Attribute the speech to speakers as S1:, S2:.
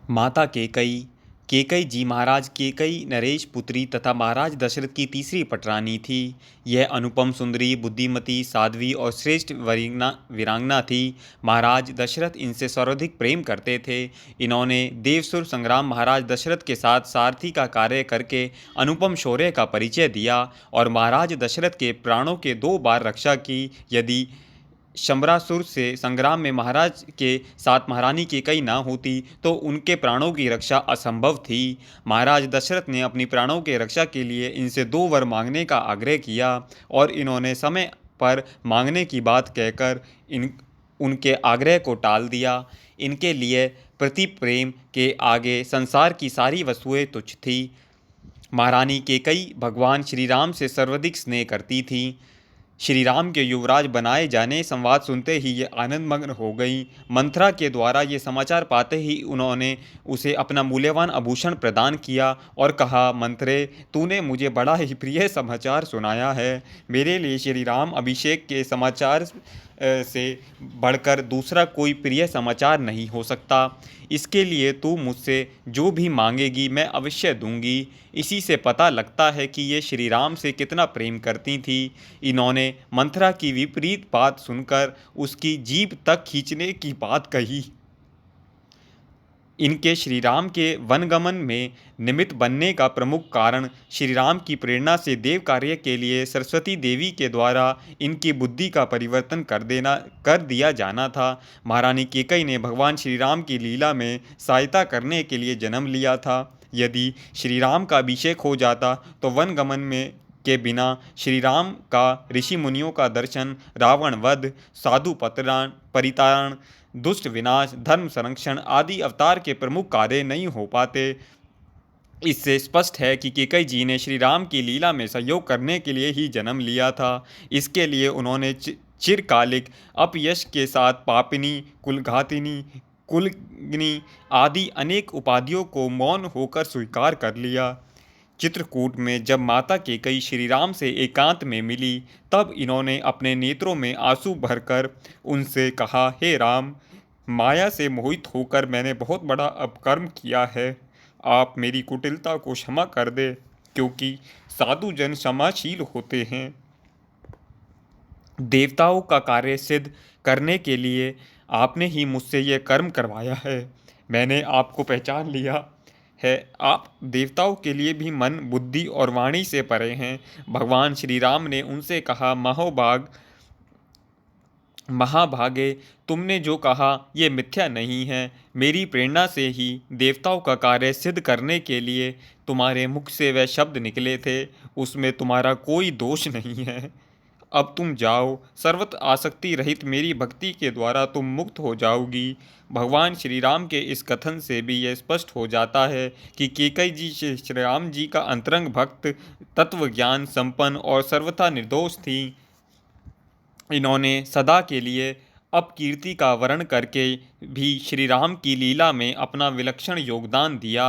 S1: माता केकई केकई जी महाराज केकई नरेश पुत्री तथा महाराज दशरथ की तीसरी पटरानी थी। यह अनुपम सुंदरी, बुद्धिमती, साध्वी और श्रेष्ठ वीरांगना थी। महाराज दशरथ इनसे सर्वाधिक प्रेम करते थे। इन्होंने देवसुर संग्राम महाराज दशरथ के साथ सारथी का कार्य करके अनुपम शौर्य का परिचय दिया और महाराज दशरथ के प्राणों के 2 बार रक्षा की। यदि शंबरासुर से संग्राम में महाराज के साथ महारानी केकई ना होती तो उनके प्राणों की रक्षा असंभव थी। महाराज दशरथ ने अपनी प्राणों की रक्षा के लिए इनसे 2 वर मांगने का आग्रह किया और इन्होंने समय पर मांगने की बात कहकर उनके आग्रह को टाल दिया। इनके लिए प्रति प्रेम के आगे संसार की सारी वस्तुएं तुच्छ थी। महारानी केकई भगवान श्री राम से सर्वाधिक स्नेह करती थी। श्री राम के युवराज बनाए जाने संवाद सुनते ही ये आनंदमग्न हो गई। मंथरा के द्वारा ये समाचार पाते ही उन्होंने उसे अपना मूल्यवान आभूषण प्रदान किया और कहा, मंथरे, तूने मुझे बड़ा ही प्रिय समाचार सुनाया है। मेरे लिए श्री राम अभिषेक के समाचार से बढ़कर दूसरा कोई प्रिय समाचार नहीं हो सकता। इसके लिए तू मुझसे जो भी मांगेगी मैं अवश्य दूंगी। इसी से पता लगता है कि ये श्री राम से कितना प्रेम करती थी। इन्होंने मंथरा की विपरीत बात सुनकर उसकी जीभ तक खींचने की बात कही। इनके श्री राम के वनगमन में निमित्त बनने का प्रमुख कारण श्री राम की प्रेरणा से देव कार्य के लिए सरस्वती देवी के द्वारा इनकी बुद्धि का परिवर्तन कर दिया जाना था। महारानी केकई ने भगवान श्री राम की लीला में सहायता करने के लिए जन्म लिया था। यदि श्री राम का अभिषेक हो जाता तो वनगमन में के बिना श्री राम का ऋषि मुनियों का दर्शन, रावण वध, साधु परितारण, दुष्ट विनाश, धर्म संरक्षण आदि अवतार के प्रमुख कार्य नहीं हो पाते। इससे स्पष्ट है कि केकई जी ने श्री राम की लीला में सहयोग करने के लिए ही जन्म लिया था। इसके लिए उन्होंने चिरकालिक अपयश के साथ पापिनी, कुलघातिनी, कुलग्नी आदि अनेक उपाधियों को मौन होकर स्वीकार कर लिया। चित्रकूट में जब माता केकई श्री राम से एकांत में मिली तब इन्होंने अपने नेत्रों में आंसू भरकर उनसे कहा, हे राम, माया से मोहित होकर मैंने बहुत बड़ा अपकर्म किया है। आप मेरी कुटिलता को क्षमा कर दे, क्योंकि साधु जन क्षमाशील होते हैं। देवताओं का कार्य सिद्ध करने के लिए आपने ही मुझसे यह कर्म करवाया है। मैंने आपको पहचान लिया है। आप देवताओं के लिए भी मन, बुद्धि और वाणी से परे हैं। भगवान श्री राम ने उनसे कहा, महाभागे, तुमने जो कहा यह मिथ्या नहीं है। मेरी प्रेरणा से ही देवताओं का कार्य सिद्ध करने के लिए तुम्हारे मुख से वह शब्द निकले थे, उसमें तुम्हारा कोई दोष नहीं है। अब तुम जाओ, सर्वत्र आसक्ति रहित मेरी भक्ति के द्वारा तुम मुक्त हो जाओगी। भगवान श्री राम के इस कथन से भी यह स्पष्ट हो जाता है कि केकई जी श्री राम जी का अंतरंग भक्त, तत्व ज्ञान संपन्न और सर्वथा निर्दोष थी। इन्होंने सदा के लिए अपकीर्ति का वर्ण करके भी श्री राम की लीला में अपना विलक्षण योगदान दिया।